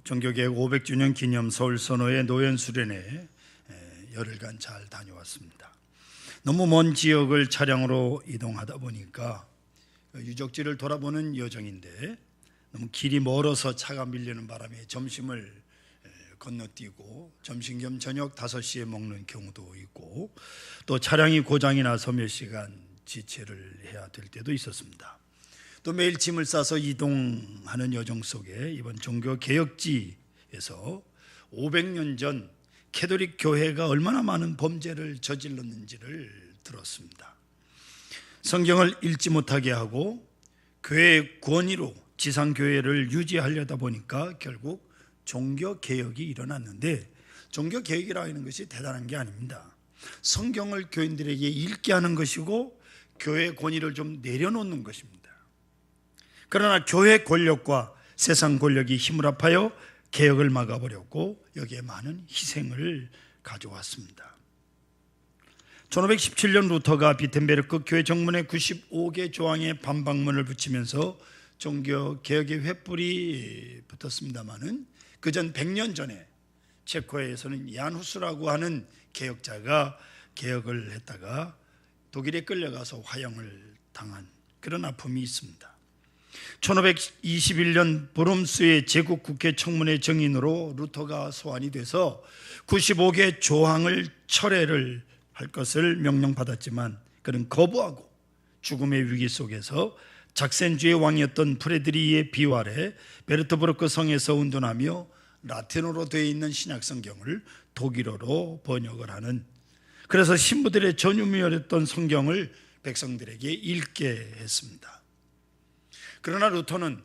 종교개혁 500주년 기념 서울선호의 노연수련회 열흘간 잘 다녀왔습니다. 너무 먼 지역을 차량으로 이동하다 보니까 유적지를 돌아보는 여정인데 너무 길이 멀어서 차가 밀리는 바람에 점심을 건너뛰고 점심 겸 저녁 5시에 먹는 경우도 있고, 또 차량이 고장이 나서 몇 시간 지체를 해야 될 때도 있었습니다. 또 매일 짐을 싸서 이동하는 여정 속에 이번 종교개혁지에서 500년 전 캐톨릭 교회가 얼마나 많은 범죄를 저질렀는지를 들었습니다. 성경을 읽지 못하게 하고 교회의 권위로 지상교회를 유지하려다 보니까 결국 종교개혁이 일어났는데, 종교개혁이라고 하는 것이 대단한 게 아닙니다. 성경을 교인들에게 읽게 하는 것이고 교회의 권위를 좀 내려놓는 것입니다. 그러나 교회 권력과 세상 권력이 힘을 합하여 개혁을 막아버렸고 여기에 많은 희생을 가져왔습니다. 1517년 루터가 비텐베르크 교회 정문에 95개 조항의 반박문을 붙이면서 종교개혁의 횃불이 붙었습니다마는 그전 100년 전에 체코에서는 얀 후스라고 하는 개혁자가 개혁을 했다가 독일에 끌려가서 화형을 당한 그런 아픔이 있습니다. 1521년 브롬스의 제국국회 청문회 정인으로 루터가 소환이 돼서 95개 조항을 철회를 할 것을 명령받았지만 그는 거부하고 죽음의 위기 속에서 작센주의 왕이었던 프레드리히의 비호 아래 베르토브르크 성에서 운동하며 라틴어로 되어 있는 신약성경을 독일어로 번역을 하는, 그래서 신부들의 전유미였던 성경을 백성들에게 읽게 했습니다. 그러나 루터는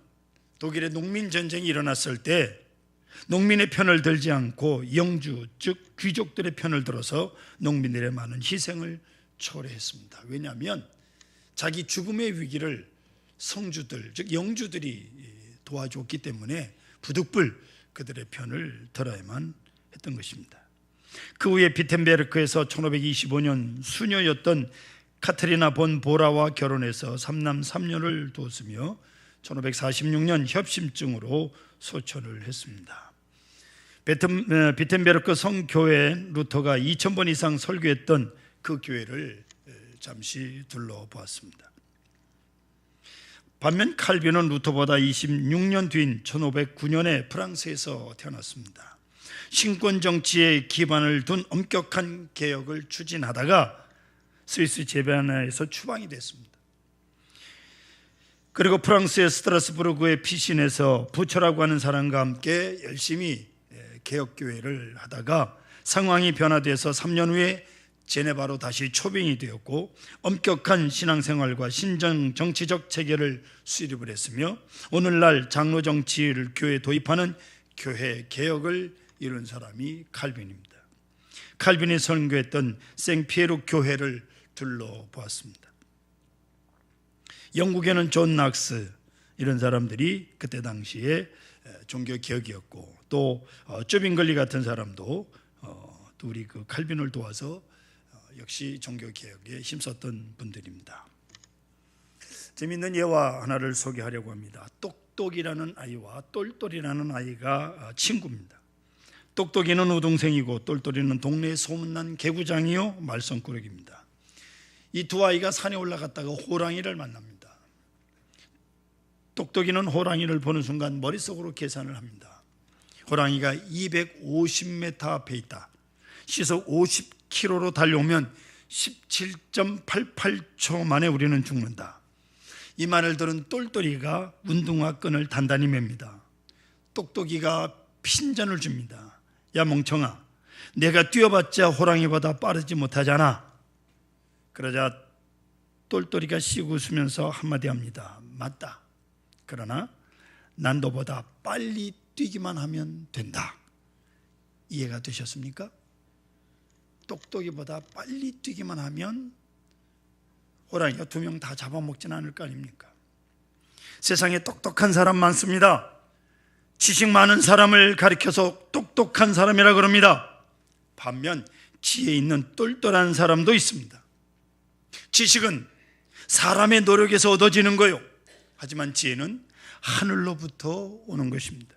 독일의 농민전쟁이 일어났을 때 농민의 편을 들지 않고 영주, 즉 귀족들의 편을 들어서 농민들의 많은 희생을 초래했습니다. 왜냐하면 자기 죽음의 위기를 성주들, 즉 영주들이 도와줬기 때문에 부득불 그들의 편을 들어야만 했던 것입니다. 그 후에 비텐베르크에서 1525년 수녀였던 카트리나 본 보라와 결혼해서 3남 3녀를 두었으며 1546년 협심증으로 소천을 했습니다. 비텐베르크 성교회 루터가 2000번 이상 설교했던 그 교회를 잠시 둘러보았습니다. 반면 칼빈은 루터보다 26년 뒤인 1509년에 프랑스에서 태어났습니다. 신권 정치에 기반을 둔 엄격한 개혁을 추진하다가 스위스 제베나에서 추방이 됐습니다. 그리고 프랑스의 스트라스부르크의 피신에서 부처라고 하는 사람과 함께 열심히 개혁교회를 하다가 상황이 변화돼서 3년 후에 제네바로 다시 초빙이 되었고 엄격한 신앙생활과 신정 정치적 체계를 수립을 했으며 오늘날 장로 정치를 교회에 도입하는 교회 개혁을 이룬 사람이 칼빈입니다. 칼빈이 선교했던 생피에르 교회를 둘러보았습니다. 영국에는 존 낙스 이런 사람들이 그때 당시에 종교개혁이었고, 또 쭈빙글리 같은 사람도 또 우리 그 칼빈을 도와서 역시 종교개혁에 힘썼던 분들입니다. 재미있는 예화 하나를 소개하려고 합니다. 똑똑이라는 아이와 똘똘이라는 아이가 친구입니다. 똑똑이는 우동생이고 똘똘이는 동네에 소문난 개구장이요 말썽꾸러기입니다. 이 두 아이가 산에 올라갔다가 호랑이를 만납니다. 똑똑이는 호랑이를 보는 순간 머릿속으로 계산을 합니다. 호랑이가 250m 앞에 있다. 시속 50km로 달려오면 17.88초 만에 우리는 죽는다. 이 말을 들은 똘똘이가 운동화 끈을 단단히 맵니다. 똑똑이가 핀잔을 줍니다. 야 멍청아, 내가 뛰어봤자 호랑이보다 빠르지 못하잖아. 그러자 똘똘이가 씩 웃으면서 한마디 합니다. 맞다. 그러나 난 너보다 빨리 뛰기만 하면 된다. 이해가 되셨습니까? 똑똑이보다 빨리 뛰기만 하면 호랑이가 2명 다 잡아먹지는 않을 거 아닙니까? 세상에 똑똑한 사람 많습니다. 지식 많은 사람을 가리켜서 똑똑한 사람이라 그럽니다. 반면 지혜 있는 똘똘한 사람도 있습니다. 지식은 사람의 노력에서 얻어지는 거요. 하지만 지혜는 하늘로부터 오는 것입니다.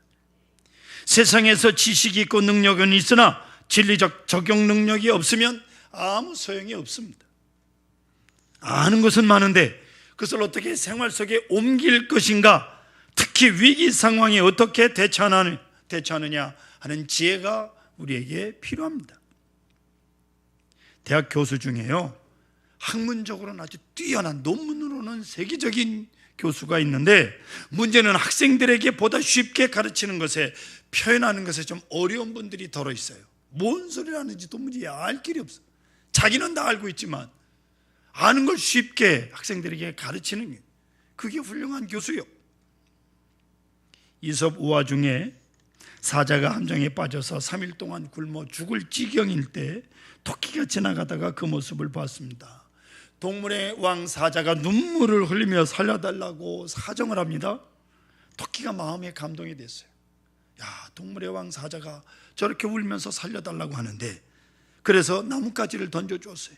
세상에서 지식이 있고 능력은 있으나 진리적 적용 능력이 없으면 아무 소용이 없습니다. 아는 것은 많은데 그것을 어떻게 생활 속에 옮길 것인가, 특히 위기 상황에 어떻게 대처하느냐 하는 지혜가 우리에게 필요합니다. 대학 교수 중에요, 학문적으로는 아주 뛰어난, 논문으로는 세계적인 교수가 있는데 문제는 학생들에게 보다 쉽게 가르치는 것에, 표현하는 것에 좀 어려운 분들이 덜어 있어요. 뭔 소리를 하는지 도무지 알 길이 없어. 자기는 다 알고 있지만 아는 걸 쉽게 학생들에게 가르치는 게, 그게 훌륭한 교수요. 이솝 우화 중에 사자가 함정에 빠져서 3일 동안 굶어 죽을 지경일 때 토끼가 지나가다가 그 모습을 봤습니다. 동물의 왕 사자가 눈물을 흘리며 살려달라고 사정을 합니다. 토끼가 마음에 감동이 됐어요. 야, 동물의 왕 사자가 저렇게 울면서 살려달라고 하는데, 그래서 나뭇가지를 던져주었어요.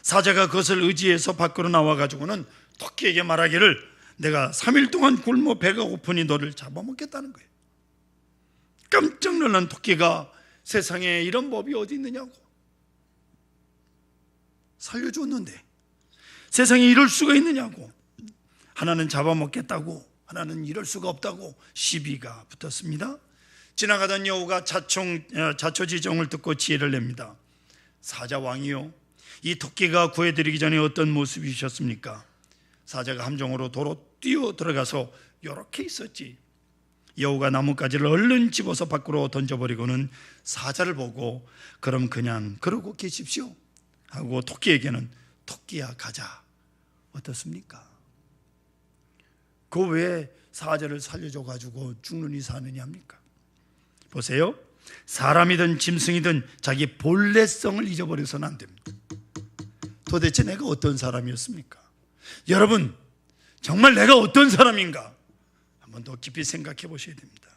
사자가 그것을 의지해서 밖으로 나와가지고는 토끼에게 말하기를, 내가 3일 동안 굶어 배가 고프니 너를 잡아먹겠다는 거예요. 깜짝 놀란 토끼가 세상에 이런 법이 어디 있느냐고, 살려줬는데 세상에 이럴 수가 있느냐고, 하나는 잡아먹겠다고, 하나는 이럴 수가 없다고 시비가 붙었습니다. 지나가던 여우가 자초지종을 듣고 지혜를 냅니다. 사자왕이요, 이 토끼가 구해드리기 전에 어떤 모습이셨습니까? 사자가 함정으로 도로 뛰어 들어가서 이렇게 있었지. 여우가 나뭇가지를 얼른 집어서 밖으로 던져버리고는 사자를 보고, 그럼 그냥 그러고 계십시오 하고 토끼에게는, 토끼야 가자, 어떻습니까? 그 왜 사자를 살려줘가지고 죽느니 사느니 합니까? 보세요, 사람이든 짐승이든 자기 본래성을 잊어버려서는 안 됩니다. 도대체 내가 어떤 사람이었습니까? 여러분, 정말 내가 어떤 사람인가 한번 더 깊이 생각해 보셔야 됩니다.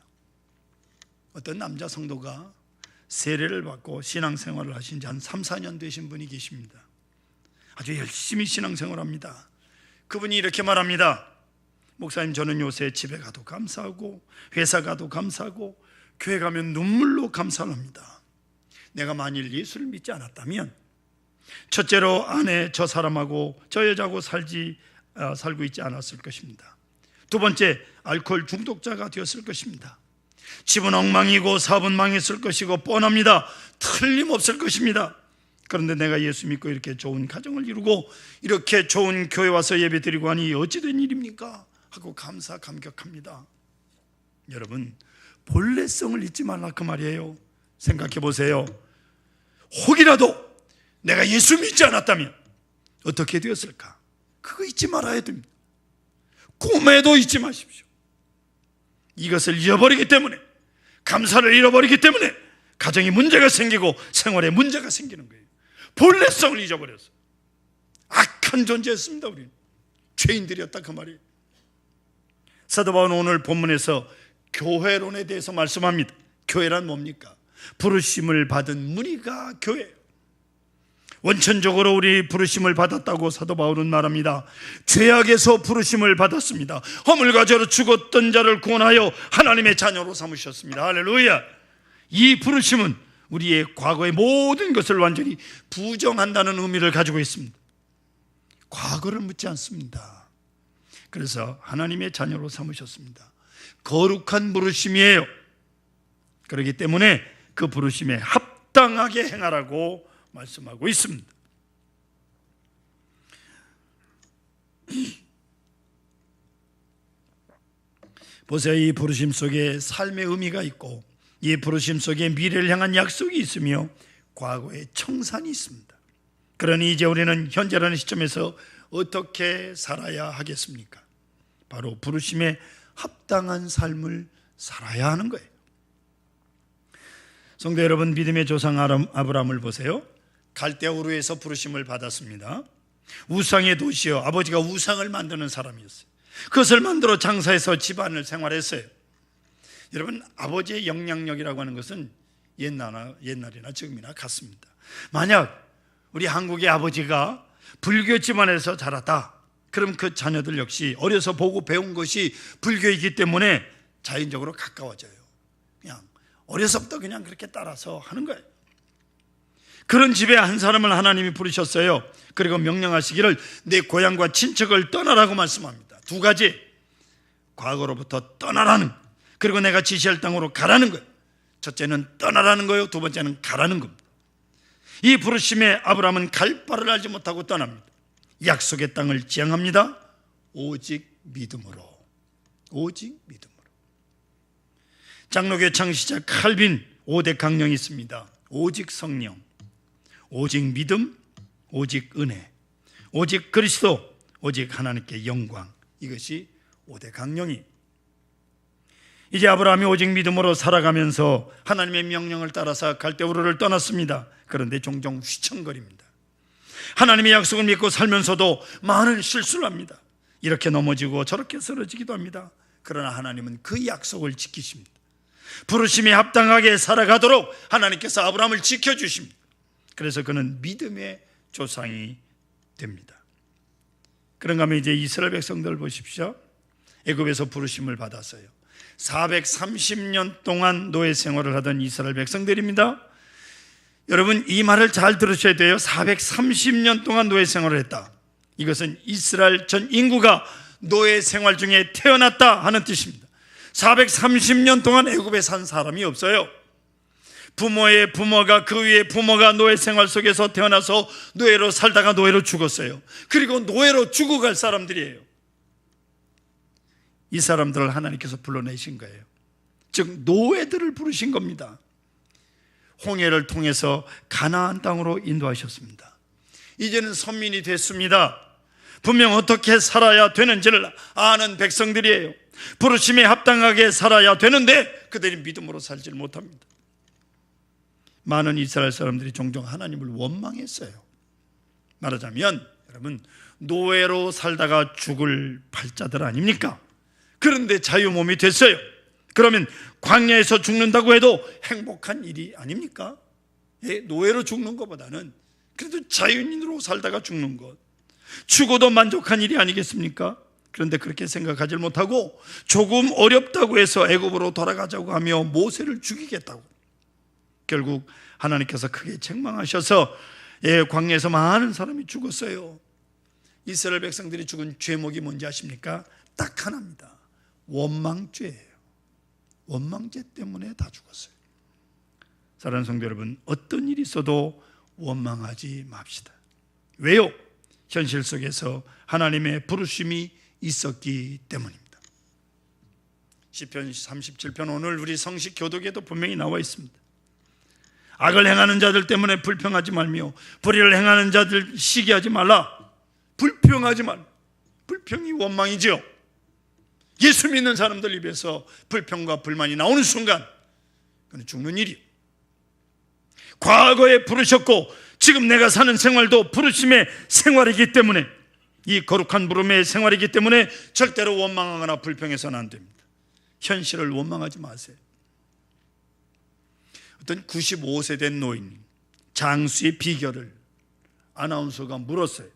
어떤 남자 성도가 세례를 받고 신앙생활을 하신 지 한 3, 4년 되신 분이 계십니다. 아주 열심히 신앙생활합니다. 그분이 이렇게 말합니다. 목사님, 저는 요새 집에 가도 감사하고 회사 가도 감사하고 교회 가면 눈물로 감사를 합니다. 내가 만일 예수를 믿지 않았다면 첫째로 아내 저 사람하고 저 여자하고 살고 있지 않았을 것입니다. 두 번째, 알코올 중독자가 되었을 것입니다. 집은 엉망이고 사업은 망했을 것이고 뻔합니다. 틀림없을 것입니다. 그런데 내가 예수 믿고 이렇게 좋은 가정을 이루고 이렇게 좋은 교회 와서 예배 드리고 하니 어찌된 일입니까? 하고 감격합니다. 여러분, 본래성을 잊지 말라 그 말이에요. 생각해 보세요. 혹이라도 내가 예수 믿지 않았다면 어떻게 되었을까? 그거 잊지 말아야 됩니다. 꿈에도 잊지 마십시오. 이것을 잃어버리기 때문에, 감사를 잃어버리기 때문에 가정에 문제가 생기고 생활에 문제가 생기는 거예요. 본래성을 잊어버려서 악한 존재였습니다. 우리는 죄인들이었다 그 말이에요. 사도 바울은 오늘 본문에서 교회론에 대해서 말씀합니다. 교회란 뭡니까? 부르심을 받은 무리가 교회예요. 원천적으로 우리 부르심을 받았다고 사도 바울은 말합니다. 죄악에서 부르심을 받았습니다. 허물과 죄로 죽었던 자를 구원하여 하나님의 자녀로 삼으셨습니다. 할렐루야. 이 부르심은 우리의 과거의 모든 것을 완전히 부정한다는 의미를 가지고 있습니다. 과거를 묻지 않습니다. 그래서 하나님의 자녀로 삼으셨습니다. 거룩한 부르심이에요. 그렇기 때문에 그 부르심에 합당하게 행하라고 말씀하고 있습니다. 보세요. 이 부르심 속에 삶의 의미가 있고, 이 부르심 속에 미래를 향한 약속이 있으며 과거의 청산이 있습니다. 그러니 이제 우리는 현재라는 시점에서 어떻게 살아야 하겠습니까? 바로 부르심에 합당한 삶을 살아야 하는 거예요. 성도 여러분, 믿음의 조상 아브라함을 보세요. 갈대우르에서 부르심을 받았습니다. 우상의 도시요, 아버지가 우상을 만드는 사람이었어요. 그것을 만들어 장사해서 집안을 생활했어요. 여러분, 아버지의 영향력이라고 하는 것은 옛날이나 지금이나 같습니다. 만약 우리 한국의 아버지가 불교 집안에서 자랐다, 그럼 그 자녀들 역시 어려서 보고 배운 것이 불교이기 때문에 자연적으로 가까워져요. 그냥 어려서부터 그냥 그렇게 따라서 하는 거예요. 그런 집에 한 사람을 하나님이 부르셨어요. 그리고 명령하시기를 내 고향과 친척을 떠나라고 말씀합니다. 두 가지, 과거로부터 떠나라는, 그리고 내가 지시할 땅으로 가라는 거예요. 첫째는 떠나라는 거예요. 두 번째는 가라는 겁니다. 이 부르심에 아브라함은 갈 바를 알지 못하고 떠납니다. 약속의 땅을 지향합니다. 오직 믿음으로. 오직 믿음으로. 장로교 창시자 칼빈 5대 강령이 있습니다. 오직 성령, 오직 믿음, 오직 은혜, 오직 그리스도, 오직 하나님께 영광. 이것이 5대 강령이. 이제 아브라함이 오직 믿음으로 살아가면서 하나님의 명령을 따라서 갈대우르를 떠났습니다. 그런데 종종 휘청거립니다. 하나님의 약속을 믿고 살면서도 많은 실수를 합니다. 이렇게 넘어지고 저렇게 쓰러지기도 합니다. 그러나 하나님은 그 약속을 지키십니다. 부르심에 합당하게 살아가도록 하나님께서 아브라함을 지켜주십니다. 그래서 그는 믿음의 조상이 됩니다. 그런가 하면 이제 이스라엘 백성들 보십시오. 애굽에서 부르심을 받았어요. 430년 동안 노예 생활을 하던 이스라엘 백성들입니다. 여러분, 이 말을 잘 들으셔야 돼요. 430년 동안 노예 생활을 했다. 이것은 이스라엘 전 인구가 노예 생활 중에 태어났다 하는 뜻입니다. 430년 동안 애굽에 산 사람이 없어요. 부모의 부모가, 그 위에 부모가 노예 생활 속에서 태어나서 노예로 살다가 노예로 죽었어요. 그리고 노예로 죽어갈 사람들이에요. 이 사람들을 하나님께서 불러내신 거예요. 즉 노예들을 부르신 겁니다. 홍해를 통해서 가나안 땅으로 인도하셨습니다. 이제는 선민이 됐습니다. 분명 어떻게 살아야 되는지를 아는 백성들이에요. 부르심에 합당하게 살아야 되는데 그들이 믿음으로 살지 못합니다. 많은 이스라엘 사람들이 종종 하나님을 원망했어요. 말하자면 여러분, 노예로 살다가 죽을 팔자들 아닙니까? 그런데 자유 몸이 됐어요. 그러면 광야에서 죽는다고 해도 행복한 일이 아닙니까? 노예로 죽는 것보다는 그래도 자유인으로 살다가 죽는 것, 죽어도 만족한 일이 아니겠습니까? 그런데 그렇게 생각하지 못하고 조금 어렵다고 해서 애굽으로 돌아가자고 하며 모세를 죽이겠다고. 결국 하나님께서 크게 책망하셔서 광야에서 많은 사람이 죽었어요. 이스라엘 백성들이 죽은 죄목이 뭔지 아십니까? 딱 하나입니다. 원망죄예요. 원망죄 때문에 다 죽었어요. 사랑하는 성도 여러분, 어떤 일이 있어도 원망하지 맙시다. 왜요? 현실 속에서 하나님의 부르심이 있었기 때문입니다. 시편 37편, 오늘 우리 성식 교독에도 분명히 나와 있습니다. 악을 행하는 자들 때문에 불평하지 말며 불의를 행하는 자들 시기하지 말라. 불평하지 말라. 불평이 원망이죠. 예수 믿는 사람들 입에서 불평과 불만이 나오는 순간 그건 죽는 일이에요. 과거에 부르셨고 지금 내가 사는 생활도 부르심의 생활이기 때문에, 이 거룩한 부름의 생활이기 때문에 절대로 원망하거나 불평해서는 안 됩니다. 현실을 원망하지 마세요. 어떤 95세 된 노인, 장수의 비결을 아나운서가 물었어요.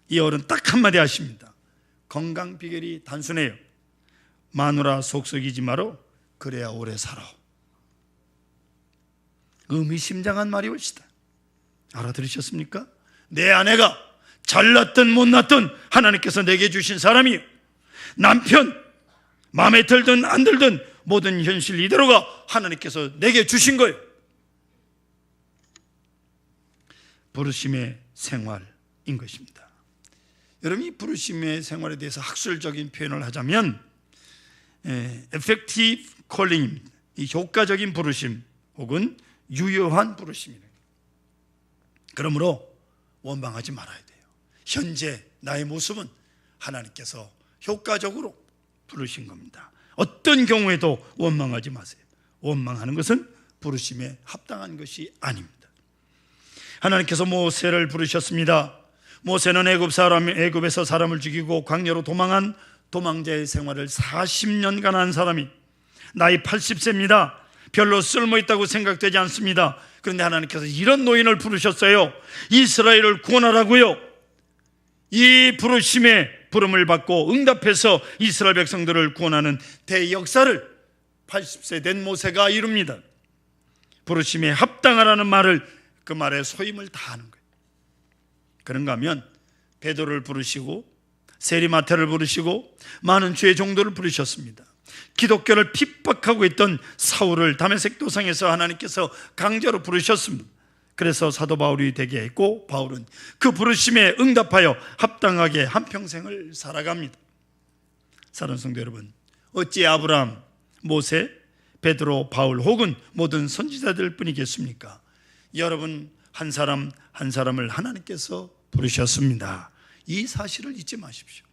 이 어른 딱 한마디 하십니다. 건강 비결이 단순해요. 마누라 속썩이지 마라, 그래야 오래 살아. 의미심장한 말이 옳시다. 알아들으셨습니까? 내 아내가 잘났든 못났든 하나님께서 내게 주신 사람이에요. 남편 마음에 들든 안 들든 모든 현실 이대로가 하나님께서 내게 주신 거예요. 부르심의 생활인 것입니다. 여러분, 이 부르심의 생활에 대해서 학술적인 표현을 하자면 effective calling입니다. 이 효과적인 부르심 혹은 유효한 부르심이에요. 그러므로 원망하지 말아야 돼요. 현재 나의 모습은 하나님께서 효과적으로 부르신 겁니다. 어떤 경우에도 원망하지 마세요. 원망하는 것은 부르심에 합당한 것이 아닙니다. 하나님께서 모세를 부르셨습니다. 모세는 애굽에서 사람을 죽이고 광야로 도망한 도망자의 생활을 40년간 한 사람이, 나이 80세입니다. 별로 쓸모있다고 생각되지 않습니다. 그런데 하나님께서 이런 노인을 부르셨어요. 이스라엘을 구원하라고요. 이 부르심에 부름을 받고 응답해서 이스라엘 백성들을 구원하는 대역사를 80세 된 모세가 이룹니다. 부르심에 합당하라는 말을, 그 말에 소임을 다하는 거예요. 그런가 하면 베드로를 부르시고 세리마태를 부르시고 많은 주의 종도를 부르셨습니다. 기독교를 핍박하고 있던 사울을 다메섹 도상에서 하나님께서 강제로 부르셨습니다. 그래서 사도 바울이 되게 했고, 바울은 그 부르심에 응답하여 합당하게 한평생을 살아갑니다. 사랑하는 성도 여러분, 어찌 아브라함, 모세, 베드로, 바울 혹은 모든 선지자들 뿐이겠습니까? 여러분 한 사람 한 사람을 하나님께서 부르셨습니다. 이 사실을 잊지 마십시오.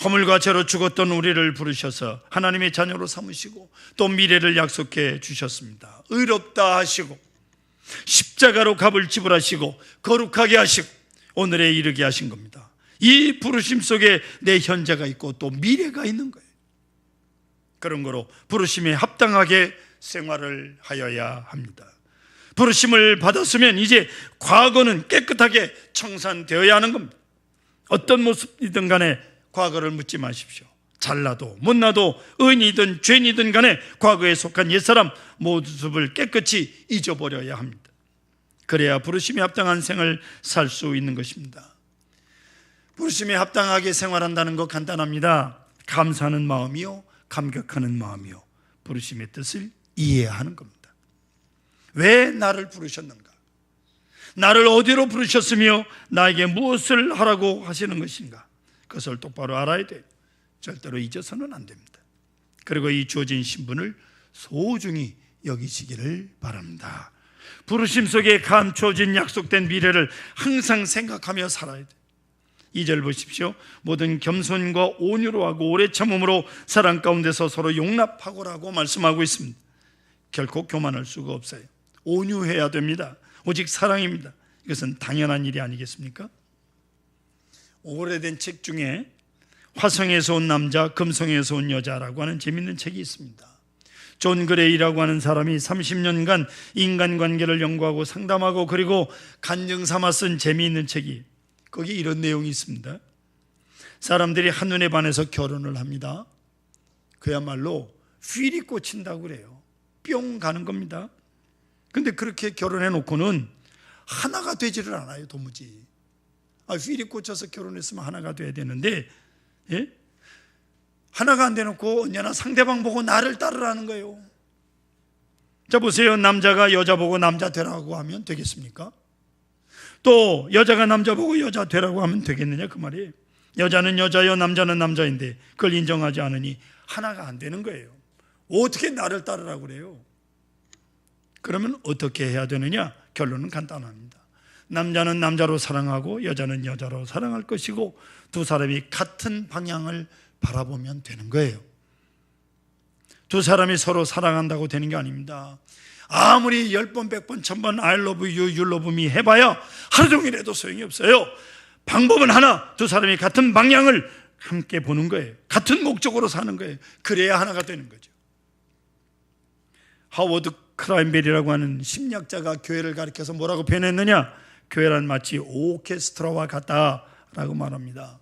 허물과 죄로 죽었던 우리를 부르셔서 하나님의 자녀로 삼으시고 또 미래를 약속해 주셨습니다. 의롭다 하시고 십자가로 값을 지불하시고 거룩하게 하시고 오늘에 이르게 하신 겁니다. 이 부르심 속에 내 현재가 있고 또 미래가 있는 거예요. 그런 거로 부르심에 합당하게 생활을 하여야 합니다. 부르심을 받았으면 이제 과거는 깨끗하게 청산되어야 하는 겁니다. 어떤 모습이든 간에 과거를 묻지 마십시오. 잘나도 못나도 의인이든 죄인이든 간에 과거에 속한 옛사람 모습을 깨끗이 잊어버려야 합니다. 그래야 부르심에 합당한 생을 살 수 있는 것입니다. 부르심에 합당하게 생활한다는 거 간단합니다. 감사하는 마음이요, 감격하는 마음이요, 부르심의 뜻을 이해하는 겁니다. 왜 나를 부르셨는가? 나를 어디로 부르셨으며 나에게 무엇을 하라고 하시는 것인가? 그것을 똑바로 알아야 돼요. 절대로 잊어서는 안 됩니다. 그리고 이 주어진 신분을 소중히 여기시기를 바랍니다. 부르심 속에 감춰진 약속된 미래를 항상 생각하며 살아야 돼요. 2절 보십시오. 모든 겸손과 온유로 하고 오래 참음으로 사랑 가운데서 서로 용납하고라고 말씀하고 있습니다. 결코 교만할 수가 없어요. 온유해야 됩니다. 오직 사랑입니다. 이것은 당연한 일이 아니겠습니까? 오래된 책 중에 화성에서 온 남자, 금성에서 온 여자라고 하는 재밌는 책이 있습니다. 존 그레이라고 하는 사람이 30년간 인간관계를 연구하고 상담하고 그리고 간증 삼아 쓴 재미있는 책이, 거기 이런 내용이 있습니다. 사람들이 한눈에 반해서 결혼을 합니다. 그야말로 휠이 꽂힌다고 그래요. 뿅 가는 겁니다. 근데 그렇게 결혼해 놓고는 하나가 되지를 않아요. 도무지. 휠이 꽂혀서 결혼했으면 하나가 돼야 되는데, 예? 하나가 안 돼놓고 언제나 상대방 보고 나를 따르라는 거예요. 자 보세요. 남자가 여자 보고 남자 되라고 하면 되겠습니까? 또 여자가 남자 보고 여자 되라고 하면 되겠느냐 그 말이에요. 여자는 여자요 남자는 남자인데 그걸 인정하지 않으니 하나가 안 되는 거예요. 어떻게 나를 따르라고 그래요? 그러면 어떻게 해야 되느냐? 결론은 간단합니다. 남자는 남자로 사랑하고 여자는 여자로 사랑할 것이고 두 사람이 같은 방향을 바라보면 되는 거예요. 두 사람이 서로 사랑한다고 되는 게 아닙니다. 아무리 10번, 100번, 1000번 I love you, you love me 해봐야 하루 종일 해도 소용이 없어요. 방법은 하나, 두 사람이 같은 방향을 함께 보는 거예요. 같은 목적으로 사는 거예요. 그래야 하나가 되는 거죠. 하워드 크라인벨이라고 하는 심리학자가 교회를 가리켜서 뭐라고 표현했느냐? 교회란 마치 오케스트라와 같다라고 말합니다.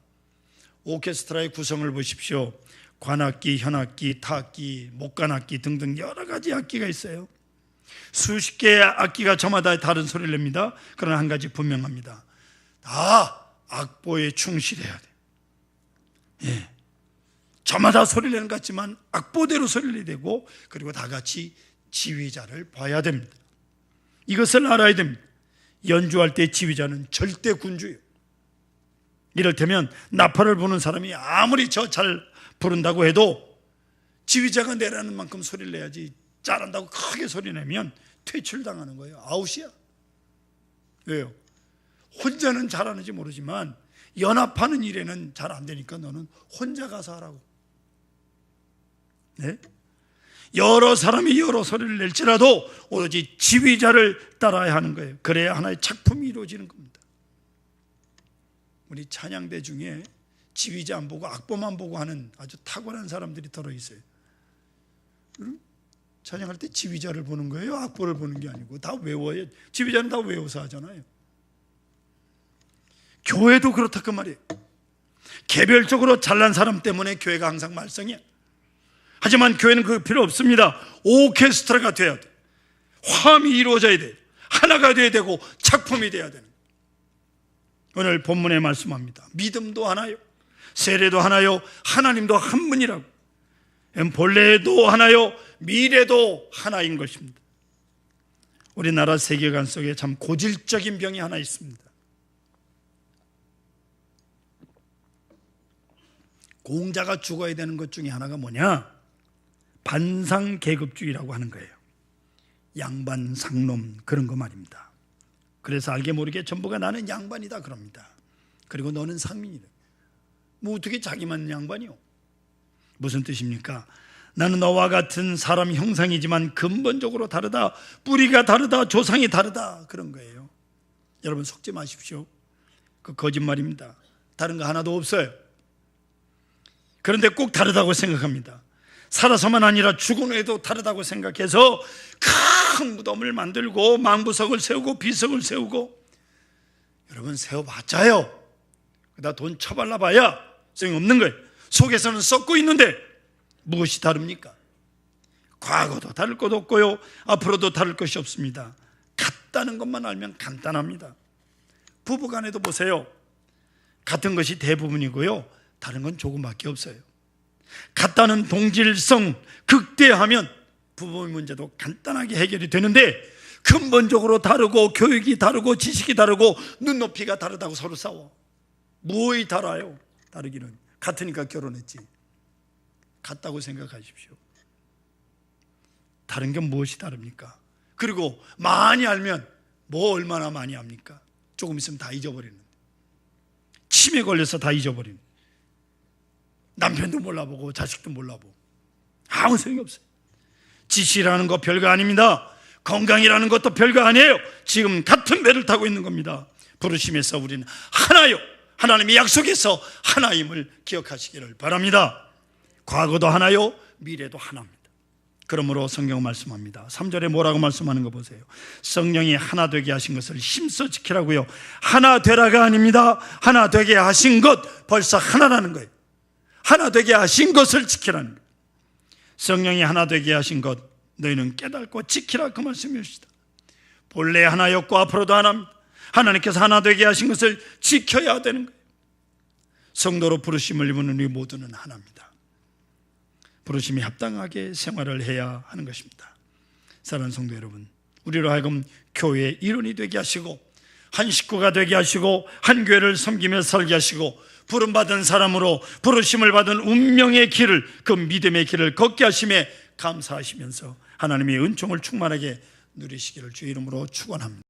오케스트라의 구성을 보십시오. 관악기, 현악기, 타악기, 목관악기 등등 여러 가지 악기가 있어요. 수십 개의 악기가 저마다 다른 소리를 냅니다. 그러나 한 가지 분명합니다. 다 악보에 충실해야 돼요. 예. 저마다 소리를 내는 것 같지만 악보대로 소리를 내야 되고 그리고 다 같이 지휘자를 봐야 됩니다. 이것을 알아야 됩니다. 연주할 때 지휘자는 절대 군주예요. 이를테면 나팔을 부는 사람이 아무리 저 잘 부른다고 해도 지휘자가 내라는 만큼 소리를 내야지 잘한다고 크게 소리 내면 퇴출당하는 거예요. 아웃이야. 왜요? 혼자는 잘하는지 모르지만 연합하는 일에는 잘 안 되니까 너는 혼자 가서 하라고. 네? 여러 사람이 여러 소리를 낼지라도 오로지 지휘자를 따라야 하는 거예요. 그래야 하나의 작품이 이루어지는 겁니다. 우리 찬양대 중에 지휘자 안 보고 악보만 보고 하는 아주 탁월한 사람들이 들어있어요. 찬양할 때 지휘자를 보는 거예요. 악보를 보는 게 아니고 다 외워야. 지휘자는 다 외워서 하잖아요. 교회도 그렇다 그 말이에요. 개별적으로 잘난 사람 때문에 교회가 항상 말썽이야. 하지만 교회는 그 필요 없습니다. 오케스트라가 돼야 돼. 화음이 이루어져야 돼. 하나가 돼야 되고 작품이 돼야 되는. 오늘 본문에 말씀합니다. 믿음도 하나요, 세례도 하나요, 하나님도 한 분이라고. 본래도 하나요, 미래도 하나인 것입니다. 우리나라 세계관 속에 참 고질적인 병이 하나 있습니다. 공자가 죽어야 되는 것 중에 하나가 뭐냐? 반상계급주의라고 하는 거예요. 양반 상놈 그런 거 말입니다. 그래서 알게 모르게 전부가 나는 양반이다 그럽니다. 그리고 너는 상민이다. 뭐 어떻게 자기만 양반이요? 무슨 뜻입니까? 나는 너와 같은 사람 형상이지만 근본적으로 다르다, 뿌리가 다르다, 조상이 다르다, 그런 거예요. 여러분 속지 마십시오. 그 거짓말입니다. 다른 거 하나도 없어요. 그런데 꼭 다르다고 생각합니다. 살아서만 아니라 죽은 후에도 다르다고 생각해서 큰 무덤을 만들고 망부석을 세우고 비석을 세우고, 여러분 세워봤자요, 그다 돈 쳐발라봐야 소용없는 거예요. 속에서는 썩고 있는데 무엇이 다릅니까? 과거도 다를 것 없고요, 앞으로도 다를 것이 없습니다. 같다는 것만 알면 간단합니다. 부부간에도 보세요. 같은 것이 대부분이고요, 다른 건 조금밖에 없어요. 같다는 동질성 극대화하면 부부 문제도 간단하게 해결이 되는데, 근본적으로 다르고 교육이 다르고 지식이 다르고 눈높이가 다르다고 서로 싸워. 무엇이 달라요? 다르기는 같으니까 결혼했지. 같다고 생각하십시오. 다른 게 무엇이 다릅니까? 그리고 많이 알면 뭐 얼마나 많이 압니까? 조금 있으면 다 잊어버리는데, 치매 걸려서 다 잊어버리는, 남편도 몰라보고 자식도 몰라보고 아무 소용이 없어요. 지식이라는 거 별거 아닙니다. 건강이라는 것도 별거 아니에요. 지금 같은 배를 타고 있는 겁니다. 부르심에서 우리는 하나요, 하나님의 약속에서 하나임을 기억하시기를 바랍니다. 과거도 하나요, 미래도 하나입니다. 그러므로 성경은 말씀합니다. 3절에 뭐라고 말씀하는 거 보세요. 성령이 하나 되게 하신 것을 힘써 지키라고요. 하나 되라가 아닙니다. 하나 되게 하신 것, 벌써 하나라는 거예요. 하나 되게 하신 것을 지키라는 거예요. 성령이 하나 되게 하신 것 너희는 깨닫고 지키라, 그 말씀이십니다. 본래 하나였고 앞으로도 하나입니다. 하나님께서 하나 되게 하신 것을 지켜야 되는 거예요. 성도로 부르심을 입은 우리 모두는 하나입니다. 부르심이 합당하게 생활을 해야 하는 것입니다. 사랑하는 성도 여러분, 우리로 하여금 교회의 일원이 되게 하시고 한 식구가 되게 하시고 한 교회를 섬기며 살게 하시고 부름받은 사람으로 부르심을 받은 운명의 길을, 그 믿음의 길을 걷게 하심에 감사하시면서 하나님의 은총을 충만하게 누리시기를 주의 이름으로 축원합니다.